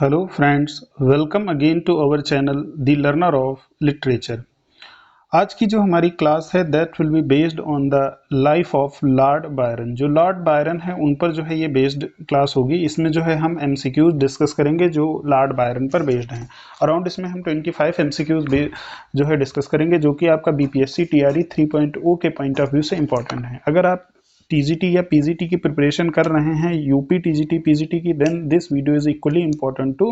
Hello friends, welcome again to our channel The Learner of Literature। आज की जो हमारी क्लास है that will be based on the life of Lord Byron. जो Lord Byron है उन पर जो है ये बेस्ड क्लास होगी। इसमें जो है हम एमसीक्यूज डिस्कस करेंगे जो लॉर्ड बायरन पर बेस्ड हैं। अराउंड इसमें हम 25 एमसीक्यूज जो है डिस्कस करेंगे जो कि आपका बीपीएससी टीआरई 3.0 के पॉइंट ऑफ व्यू से इंपॉर्टेंट है। अगर आप टीजीटी या पीजीटी की प्रिपरेशन कर रहे हैं, यूपी टीजीटी पीजीटी की, then this video is equally important to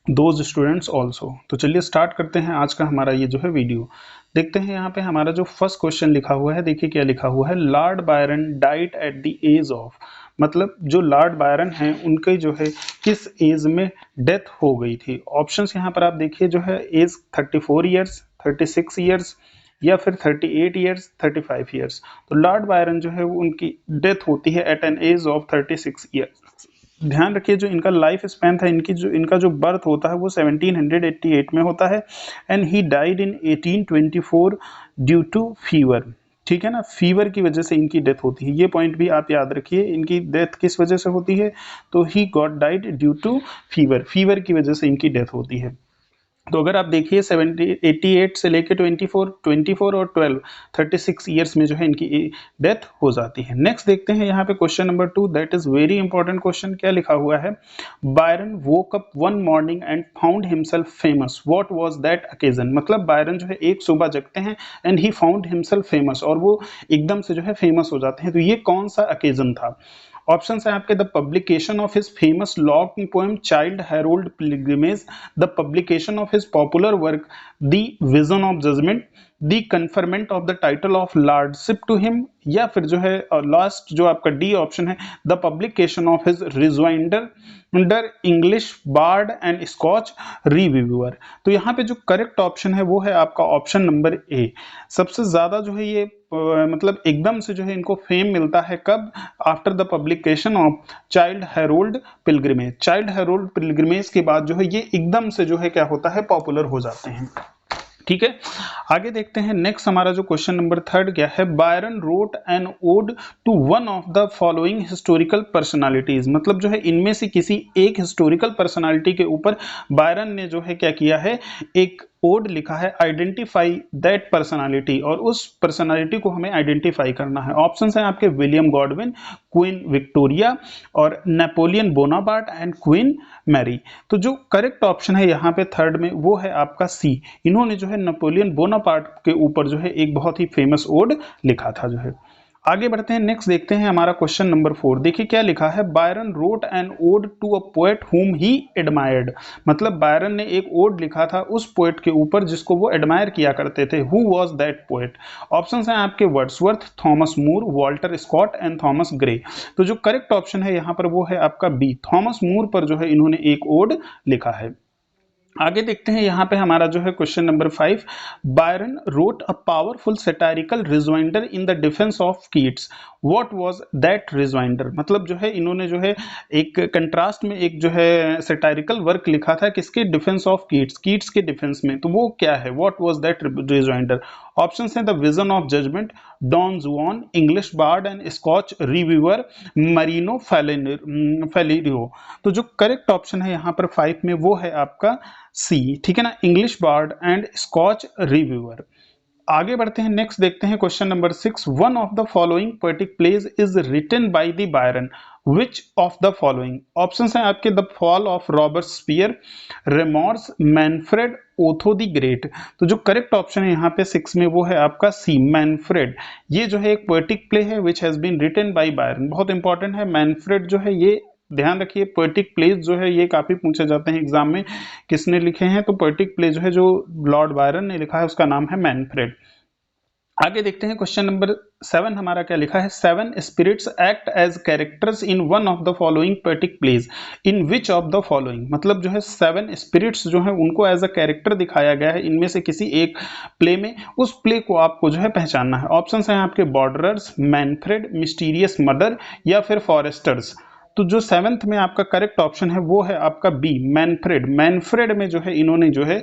those students also. तो चलिए स्टार्ट करते हैं आज का हमारा ये जो है वीडियो। देखते हैं यहाँ पे हमारा जो फर्स्ट क्वेश्चन लिखा हुआ है, देखिए क्या लिखा हुआ है। Lord Byron died at the age of, मतलब जो लॉर्ड बायरन हैं उनके जो है किस एज में डेथ हो गई थी। ऑप्शंस यहाँ पर आप देखिए जो है एज 34 ईयर्स, 36 ईयर्स या फिर 38 ईयर्स, 35 ईयर्स। तो लॉर्ड बायरन जो है वो उनकी डेथ होती है at an age of 36 years. ध्यान रखिए जो इनका लाइफ स्पैन था, इनका जो बर्थ होता है वो 1788 में होता है and he died in 1824 due to fever. ठीक है ना, फीवर की वजह से इनकी डेथ होती है। ये पॉइंट भी आप याद रखिए, इनकी डेथ किस वजह से होती है, तो he got died due to fever, fever की वजह से इनकी डेथ होती है। तो अगर आप देखिए 88 से लेके 24 और 12 36 ईयर्स में जो है इनकी डेथ हो जाती है। नेक्स्ट देखते हैं यहाँ पे question number 2, that is very important question. क्या लिखा हुआ है, Byron woke up one morning and found himself famous, what was that occasion. मतलब बायरन जो है एक सुबह जगते हैं and he found himself famous, और वो एकदम से जो है फेमस हो जाते हैं। तो ये कौन सा ओकेजन था। ऑप्शन है आपके, the publication of his famous long poem Childe Harold pilgrimage, the publication of his popular work the vision of judgement, the conferment of the title of lordship to him, या फिर जो है लास्ट जो आपका डी ऑप्शन है, the publication of his rejoinder under English bard and Scotch reviewer. तो यहाँ पे जो करेक्ट ऑप्शन है वो है आपका ऑप्शन नंबर ए। सबसे ज्यादा जो है ये मतलब एकदम से जो है इनको फेम मिलता है कब, after the publication of child Harold pilgrimage. Child Harold pilgrimage के बाद जो है ये एकदम से जो है क्या होता है, पॉपुलर हो जाते हैं। ठीक है, आगे देखते हैं। नेक्स्ट हमारा जो क्वेश्चन नंबर 3 क्या है, Byron wrote an ode to one of the following historical personalities. मतलब जो है इनमें से किसी एक हिस्टोरिकल पर्सनालिटी के ऊपर बायरन ने जो है क्या किया है, एक ओड लिखा है, आइडेंटिफाई दैट पर्सनालिटी, और उस पर्सनालिटी को हमें आइडेंटिफाई करना है। ऑप्शंस हैं आपके, विलियम गॉडविन, क्वीन विक्टोरिया और Napoleon Bonaparte and Queen Mary. तो जो करेक्ट ऑप्शन है यहाँ पे थर्ड में वो है आपका सी। इन्होंने जो है नेपोलियन बोनापार्ट के ऊपर जो है एक बहुत ही फेमस ओड लिखा था जो है। आगे बढ़ते हैं, नेक्स्ट देखते हैं हमारा क्वेश्चन नंबर 4। देखिए क्या लिखा है, Byron wrote an ode to a poet whom he admired. मतलब बायरन ने एक ओड लिखा था उस पोएट के ऊपर जिसको वो एडमायर किया करते थे। Who was that poet. Options हैं आपके, Wordsworth, Thomas Moore, Walter Scott and Thomas Gray. तो जो करेक्ट ऑप्शन है यहाँ पर वो है आपका बी, थॉमस मूर पर जो है इन्होंने एक ओड लिखा है। आगे देखते हैं यहाँ पे हमारा जो है question number 5, Byron wrote a powerful satirical rejoinder in the defence of Keats, what was that rejoinder. मतलब जो है इन्होंने जो है एक कंट्रास्ट में एक जो है सैटारिकल वर्क लिखा था किसके, डिफेंस ऑफ कीट्स, कीट्स के डिफेंस में। तो वो क्या है, what was that rejoinder. Option है, the vision of judgement, Don Juan, English bard and Scotch reviewer, Marino Faliero. तो जो करेक्ट ऑप्शन है यहाँ पर 5 में वो है आपका सी। ठीक है ना, English bard and Scotch reviewer. आगे बढ़ते हैं, नेक्स्ट देखते हैं question number 6, one of the following poetic plays is written by the Byron, which of the following. Options हैं आपके, the fall of Robespierre, remorse, Manfred, Otho the great. तो जो correct option है यहाँ पे 6 में वो है आपका सी, मैनफ्रेड। ये जो है एक पोएटिक प्ले है which has been written by Byron. बहुत इंपॉर्टेंट है मैनफ्रेड जो है, ये ध्यान रखिए। पोएटिक प्लेज जो है ये काफी पूछे जाते हैं एग्जाम में, किसने लिखे हैं। तो पोएटिक प्ले जो है जो लॉर्ड बायरन ने लिखा है उसका नाम है मैनफ्रेड। आगे देखते हैं क्वेश्चन नंबर 7 हमारा क्या लिखा है, 7 spirits act as characters in one of the following poetic plays, in which of the following. मतलब जो है 7 स्पिरिट्स जो है उनको एज अ कैरेक्टर दिखाया गया है इनमें से किसी एक प्ले में। उस प्ले को आपको जो है पहचानना है। ऑप्शंस हैं आपके, बॉर्डरर्स, मैनफ्रेड, मिस्टीरियस मदर या फिर फॉरेस्टर्स। तो जो 7th में आपका करेक्ट ऑप्शन है वो है आपका बी, मैनफ्रेड। मैनफ्रेड में जो है इन्होंने जो है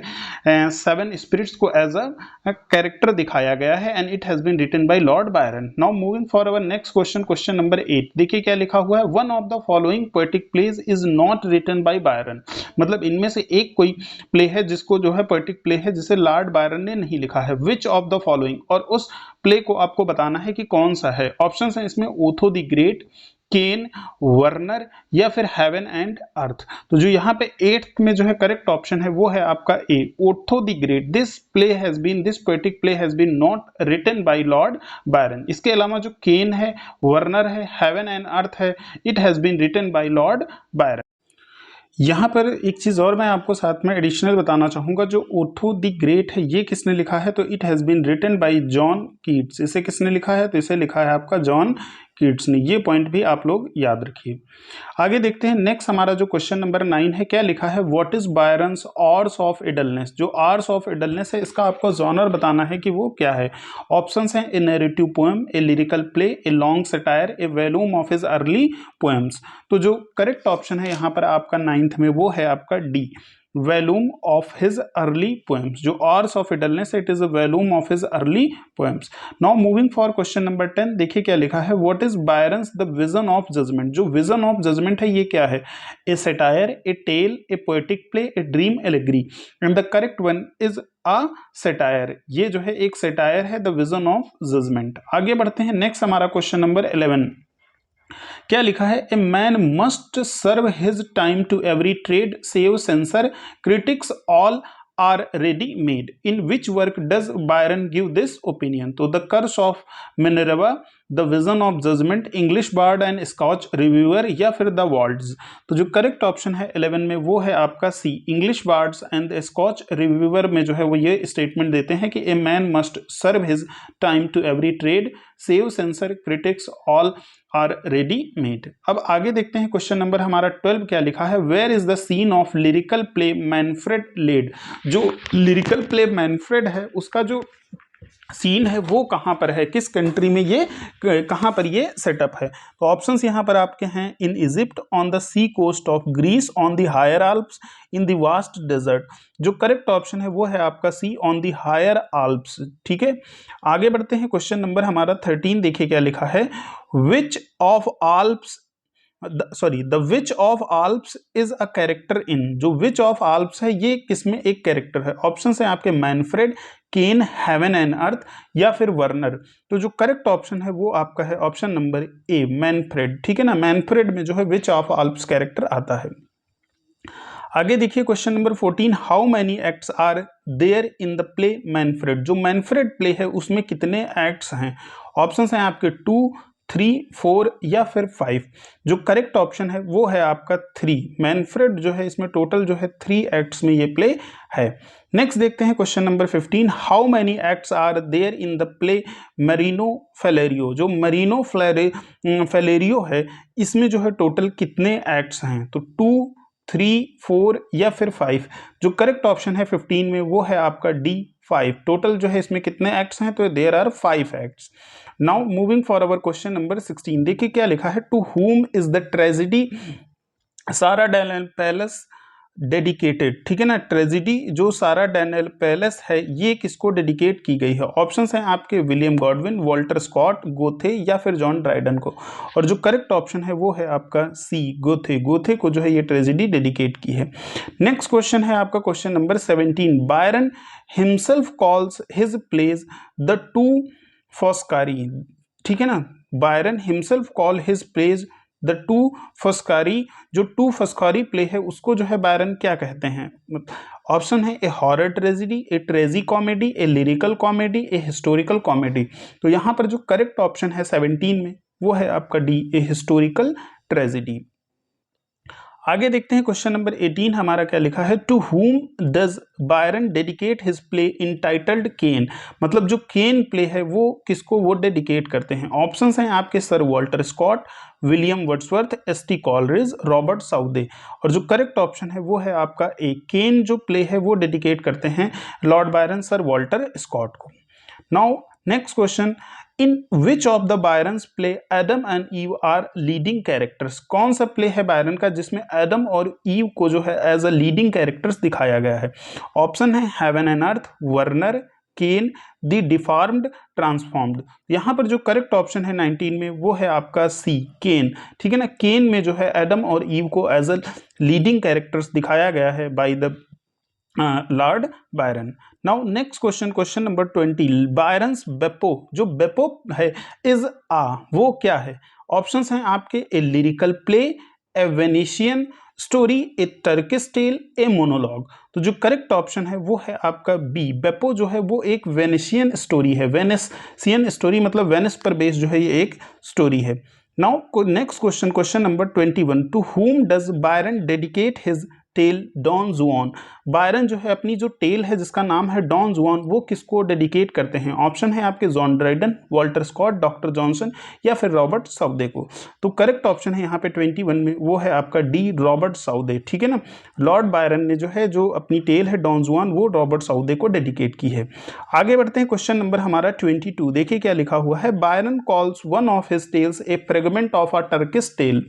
7 स्पिरिट्स को एज अ कैरेक्टर दिखाया गया है and it has been written by Lord Byron. Now moving for our next question, question number 8। देखिए क्या लिखा हुआ है, one of the following poetic plays is not written by Byron. मतलब इनमें से एक कोई प्ले है जिसको जो है पोएटिक प्ले है जिसे लॉर्ड बायरन ने नहीं लिखा है। विच ऑफ द फॉलोइंग, और उस प्ले को आपको बताना है कि कौन सा है। ऑप्शंस हैं इसमें ओथो द ग्रेट, केन, वर्नर या फिर हेवन एंड अर्थ। तो जो यहाँ पे 8th में जो है करेक्ट ऑप्शन है वो है आपका A, Otho the great. This poetic play has been not written by Lord Byron. इसके अलावा जो केन है, वर्नर है, हेवन एंड अर्थ है, it has been written by Lord Byron. यहाँ पर एक चीज और मैं आपको साथ में एडिशनल बताना चाहूंगा, जो ओथो द ग्रेट है ये किसने लिखा है, तो it has been written by John Keats. इसे किसने लिखा है, तो इसे लिखा है आपका जॉन कीट्स ने। ये पॉइंट भी आप लोग याद रखिए। आगे देखते हैं नेक्स्ट हमारा जो क्वेश्चन नंबर 9 है, क्या लिखा है, what is Byron's hours of idleness. जो आर्स ऑफ इडलनेस है इसका आपको जॉनर बताना है कि वो क्या है। ऑप्शंस हैं a narrative poem, a lyrical play, a long satire, a volume of his early poems. तो जो करेक्ट ऑप्शन है यहाँ पर आपका 9th में वो है आपका D, volume of his early poems. जो hours of idleness it is a volume of his early poems. Now moving for question number 10। देखिए क्या लिखा है, what is Byron's the vision of judgement. जो विजन ऑफ जजमेंट है ये क्या है, a satire, a tale, a poetic play, a dream allegory. And the correct one is a satire. ये जो है एक सटायर है, द विजन ऑफ जजमेंट। आगे बढ़ते हैं नेक्स्ट हमारा क्वेश्चन नंबर 11। क्या लिखा है, a man must serve his time to every trade save censure critics all are ready made. In which work does Byron give this opinion. तो the curse of Minerva, the vision of judgement, English bard and Scotch reviewer या फिर the वॉल्ड्स। तो जो correct option है 11 में वो है आपका C, English bards and Scotch reviewer में जो है वो ये स्टेटमेंट देते हैं कि a man must serve his time to every trade save censure critics all are ready made. अब आगे देखते हैं क्वेश्चन नंबर हमारा 12। क्या लिखा है, where is the scene of lyrical play Manfred laid. जो लिरिकल प्ले मैनफ्रेड है उसका जो सीन है वो कहाँ पर है, किस कंट्री में ये कहाँ पर ये सेटअप है। तो ऑप्शंस यहाँ पर आपके हैं, in Egypt, on the sea coast of Greece, on the higher Alps, in the vast desert. जो करेक्ट ऑप्शन है वो है आपका C, on the higher Alps. ठीक है, आगे बढ़ते हैं क्वेश्चन नंबर हमारा 13। देखिए क्या लिखा है, which of Alps the which of Alps is a character in. जो विच ऑफ आल्प्स है ये किसमें एक कैरेक्टर है। ऑप्शन है आपके Manfred, Cain, heaven and earth या फिर वर्नर। तो जो करेक्ट ऑप्शन है वो आपका है ऑप्शन नंबर ए, मैनफ्रेड। ठीक है ना, मैनफ्रेड में जो है विच ऑफ आल्प्स कैरेक्टर आता है। आगे देखिए question number 14, how many acts are there in the play Manfred. जो मैनफ्रेड प्ले है उसमें कितने एक्ट्स हैं। ऑप्शंस हैं आपके 2, 3, 4 या फिर 5। जो करेक्ट ऑप्शन है वो है आपका 3, मैनफ्रेड जो है इसमें टोटल जो है 3 एक्ट्स में ये प्ले है। नेक्स्ट देखते हैं question number 15, how many acts are there in the play Marino Faliero. जो मरीनो फेलेरियो है इसमें जो है टोटल कितने एक्ट्स हैं। तो 2, 3, 4 या फिर 5। जो करेक्ट ऑप्शन है 15 में वो है आपका डी, 5। टोटल जो है इसमें कितने एक्ट्स हैं, तो there are 5 acts. Now moving for our question number 16। देखिए क्या लिखा है, to whom is the tragedy Sardanapalus dedicated. ठीक है ना, ट्रेजेडी जो सारा डैनियल पैलेस है ये किसको डेडिकेट की गई है। ऑप्शंस हैं आपके विलियम गॉडविन, वॉल्टर स्कॉट, गोथे या फिर जॉन ड्राइडन को। और जो करेक्ट ऑप्शन है वो है आपका सी, गोथे। गोथे को जो है ये ट्रेजेडी डेडिकेट की है। नेक्स्ट क्वेश्चन है आपका question number 17, Byron himself calls his plays the two Foscari. ठीक है ना, Byron himself call his plays the two Foscari. जो टू फस्कारी प्ले है उसको जो है बायरन क्या कहते हैं। ऑप्शन है a horror tragedy, a tragicomedy, a lyrical comedy, a historical comedy. तो यहाँ पर जो करेक्ट ऑप्शन है 17 में वो है आपका डी, ए हिस्टोरिकल ट्रेजेडी। आगे देखते हैं क्वेश्चन नंबर 18 हमारा क्या लिखा है, to whom does Byron dedicate his play entitled Cain. मतलब जो केन प्ले है वो किसको वो डेडिकेट करते हैं। ऑप्शंस हैं आपके sir Walter Scott, William Wordsworth, S T. Coleridge, Robert Southey. और जो करेक्ट ऑप्शन है वो है आपका ए, केन जो प्ले है वो डेडिकेट करते हैं Lord Byron Sir Walter Scott को। Now next question, in which of the Byron's play Adam and Eve are leading characters, कौन सा प्ले है बायरन का जिसमें एडम और ईव को जो है एज अ लीडिंग कैरेक्टर्स दिखाया गया है? ऑप्शन है heaven and earth, Werner, Cain, the deformed, transformed. यहाँ पर जो करेक्ट ऑप्शन है 19 में वो है आपका सी, केन। ठीक है ना, केन में जो है एडम और ईव को एज अ लीडिंग कैरेक्टर्स दिखाया गया है by the Lord Byron. Now next question, question number 20, Byron's Beppo, जो बेपो है इज आ, वो क्या है? ऑप्शंस हैं आपके ए लिरिकल प्ले, ए वेनेशियन स्टोरी, ए टर्किश टेल, ए मोनोलॉग। तो जो करेक्ट ऑप्शन है वो है आपका बी, बेपो जो है वो एक वेनेशियन स्टोरी है। वेनेशियन स्टोरी मतलब वेनिस पर बेस्ड जो है ये एक स्टोरी है। Now next question, question number 21, to whom does Byron dedicate his tale Don Juan? Byron जो है अपनी जो टेल है जिसका नाम है डॉन जुआन वो किसको डेडिकेट करते हैं? ऑप्शन है आपके John Dryden, Walter Scott, doctor Johnson या फिर रॉबर्ट साउदे को। तो करेक्ट ऑप्शन है यहाँ पे 21 में वो है आपका डी, रॉबर्ट साउदे। ठीक है ना, लॉर्ड बायरन ने जो है जो अपनी टेल है डॉन जुआन वो रॉबर्ट साउदे को डेडिकेट की है। आगे बढ़ते हैं, क्वेश्चन नंबर हमारा 22, देखिए क्या लिखा हुआ है। Byron calls one of his tales a fragment of a Turkish tale,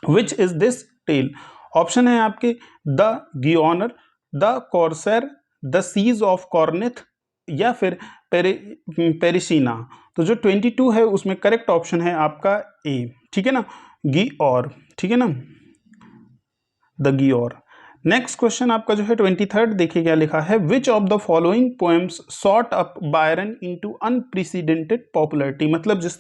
which is this tale? Option है आपके द गियोनर, the Corsair, the Siege of Corinth या फिर पेरिसीना। तो जो 22 है उसमें करेक्ट ऑप्शन है आपका ए। ठीक है ना, गियोर। ठीक है ना, द गियोर। नेक्स्ट क्वेश्चन आपका जो है 23, देखिए क्या लिखा है। Which of the following poems shot up Byron into unprecedented popularity? मतलब जिस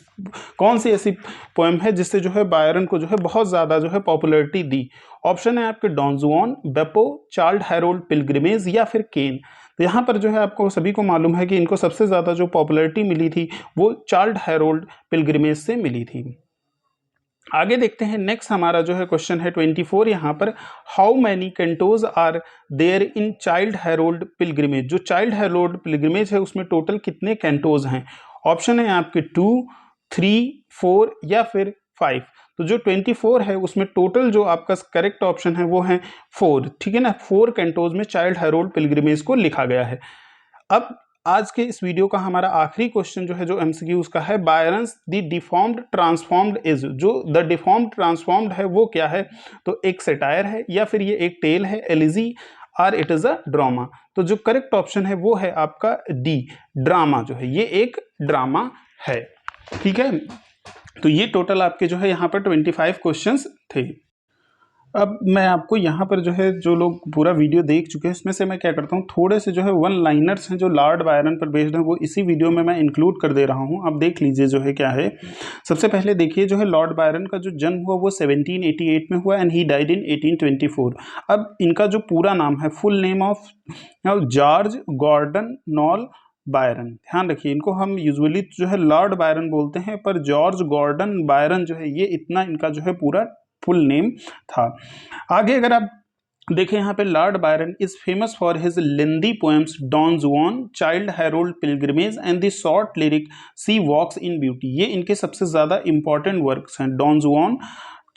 कौन सी ऐसी पोएम है जिससे जो है बायरन को जो है बहुत ज्यादा जो है पॉपुलैरिटी दी? ऑप्शन है आपके डॉन जुआन, बेपो, चार्ल्ड हैरोल्ड पिलग्रिमेज या फिर केन। तो यहाँ पर जो है आपको सभी को मालूम है कि इनको सबसे ज्यादा जो पॉपुलैरिटी मिली थी वो चार्ल्ड हैरोल्ड पिलग्रिमेज से मिली थी। आगे देखते हैं, नेक्स्ट हमारा जो है क्वेश्चन है 24, यहाँ पर how many cantos are there in Childe Harold pilgrimage? जो चाइल्ड हैरोल्ड पिलग्रिमेज है उसमें टोटल कितने कैंटोज हैं? ऑप्शन है आपके 2, 3, 4 या फिर 5। तो जो 24 है उसमें टोटल जो आपका करेक्ट ऑप्शन है वो है 4। ठीक है ना, 4 कैंटोज में चाइल्ड हैरोल्ड पिलग्रिमेज को लिखा गया है। अब आज के इस वीडियो का हमारा आखिरी क्वेश्चन जो है जो एमसीक्यूज का है, Byron's the deformed transformed is, जो द डिफॉर्म्ड ट्रांसफॉर्म्ड है वो क्या है? तो एक सेटायर है या फिर ये एक टेल है, एलिजी, और इट इज अ ड्रामा। तो जो करेक्ट ऑप्शन है वो है आपका डी, ड्रामा जो है ये एक ड्रामा है। ठीक है, तो ये टोटल आपके जो है यहाँ पर 25 क्वेश्चंस थे। अब मैं आपको यहाँ पर जो है जो लोग पूरा वीडियो देख चुके हैं इसमें से मैं क्या करता हूँ, थोड़े से जो है वन लाइनर्स हैं जो लॉर्ड बायरन पर बेस्ड हैं वो इसी वीडियो में मैं इंक्लूड कर दे रहा हूँ। अब देख लीजिए जो है क्या है। सबसे पहले देखिए जो है लॉर्ड बायरन का जो जन्म हुआ वो 1788 में हुआ एंड ही डाइड इन 1824। अब इनका जो पूरा नाम है, full name of George Gordon Noel Byron. ध्यान रखिए, इनको हम यूजुअली जो है लॉर्ड बायरन बोलते हैं पर जॉर्ज गॉर्डन बायरन जो है ये इतना इनका जो है पूरा फुल नेम था। आगे अगर आप देखें यहाँ पे, Lord Byron is famous for his lengthy poems Don Juan, Childe Harold Pilgrimage and the short lyric she walks in beauty. ये इनके सबसे ज्यादा इंपॉर्टेंट वर्क्स हैं, Don Juan,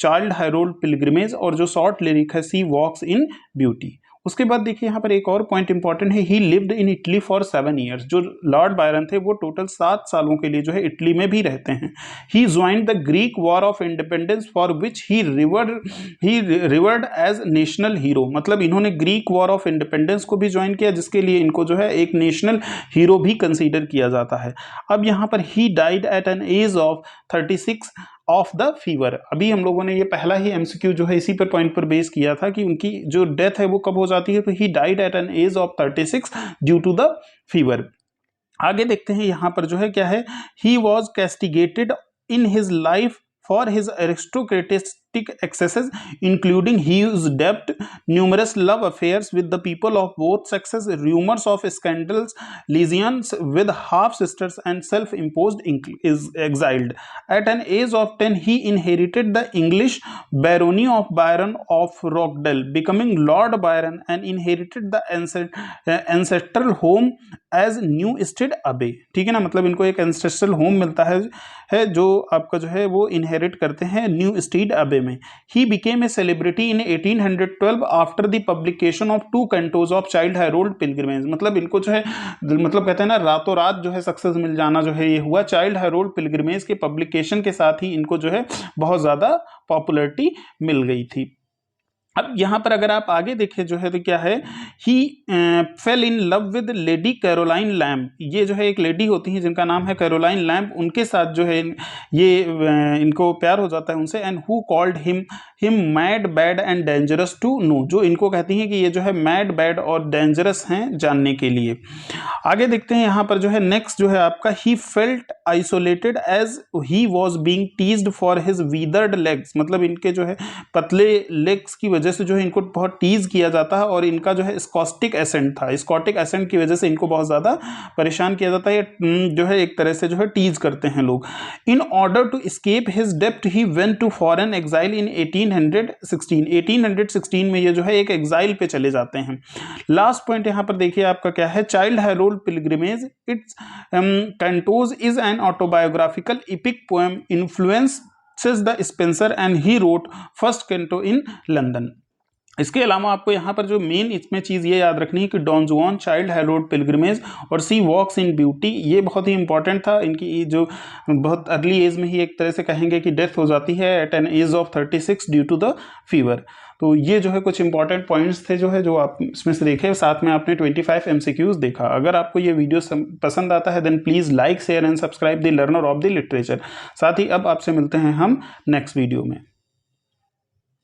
Childe Harold Pilgrimage और जो शॉर्ट लिरिक है सी वॉक्स इन ब्यूटी। उसके बाद देखिए यहाँ पर एक और पॉइंट इंपॉर्टेंट है, ही lived in Italy for 7 years. जो लॉर्ड बायरन थे वो टोटल 7 सालों के लिए जो है इटली में भी रहते हैं। He joined the Greek war of independence for which he revered as national hero. मतलब इन्होंने ग्रीक वॉर ऑफ इंडिपेंडेंस को भी ज्वाइन किया जिसके लिए इनको जो है एक नेशनल हीरो भी कंसीडर किया जाता है। अब यहाँ पर he died at an age of 36 of the fever. अभी हम लोगों ने ये पहला ही एमसीक्यू जो है इसी पर पॉइंट पर बेस किया था कि उनकी जो डेथ है वो कब हो जाती है, तो he died at an age of 36 due to the fever. आगे देखते हैं यहाँ पर जो है क्या है, he was castigated in his life for his aristocratic excesses, including his debt, numerous love affairs with the people of both sexes, rumors of scandals, liaisons with half-sisters, and self-imposed is exiled. At an age of 10, he inherited the English barony of Byron of Rockdale, becoming Lord Byron, and inherited the ancestral home as Newstead Abbey. ठीक है ना, मतलब इनको एक ancestral home मिलता है जो आपका जो है वो इनहेरिट करते हैं न्यू स्टेड अबे में। He became a celebrity in 1812 after the publication of 2 cantos of child Harold pilgrimage. मतलब इनको जो है, मतलब कहते हैं ना, रातों रात जो है सक्सेस मिल जाना जो है ये हुआ। चाइल्ड हैरोल्ड पिलग्रिमेज के पब्लिकेशन के साथ ही इनको जो है बहुत ज़्यादा पॉपुलैरिटी मिल गई थी। अब यहाँ पर अगर आप आगे देखें जो है तो क्या है, he fell in love with Lady Caroline Lamb. ये जो है एक लेडी होती है जिनका नाम है कैरोलाइन लैम्ब, उनके साथ जो है ये इनको प्यार हो जाता है उनसे। And who called him mad bad and dangerous to know, जो इनको कहती हैं कि ये जो है मैड बैड और डेंजरस हैं जानने के लिए। आगे देखते हैं यहाँ पर जो है नेक्स्ट जो है आपका, he felt isolated as he was being teased for his withered legs. मतलब इनके जो है पतले लेग्स की वजह से जो है इनको बहुत टीज किया जाता है, और इनका जो है स्कॉटिक एसेंट था, स्कॉटिक एसेंट की वजह से इनको बहुत ज़्यादा परेशान किया जाता है, जो है एक तरह से जो है टीज करते हैं लोग। In order to escape his डेप्ट he went to foreign exile in 1816। 1816 में ये जो है एक एग्जाइल पे चले जाते हैं। लास्ट पॉइंट यहाँ पर देखिए आपका क्या है, child Harold pilgrimage it's cantos is an autobiographical EPIC poem influences the Spencer and he wrote first canto in London. इसके अलावा आपको यहाँ पर जो मेन इसमें चीज़ ये याद रखनी है कि don Juan, Childe Harold Pilgrimage और सी वॉक्स इन ब्यूटी, ये बहुत ही इंपॉर्टेंट था। इनकी जो बहुत अर्ली एज में ही एक तरह से कहेंगे कि डेथ हो जाती है at an age of 36 due to the fever. तो ये जो है कुछ इंपॉर्टेंट पॉइंट्स थे जो है, जो आप इसमें से देखे, साथ में आपने 25 MCQs देखा। अगर आपको ये वीडियो पसंद आता है then please like share and subscribe the learner of the literature. साथ ही अब आपसे मिलते हैं हम नेक्स्ट वीडियो में।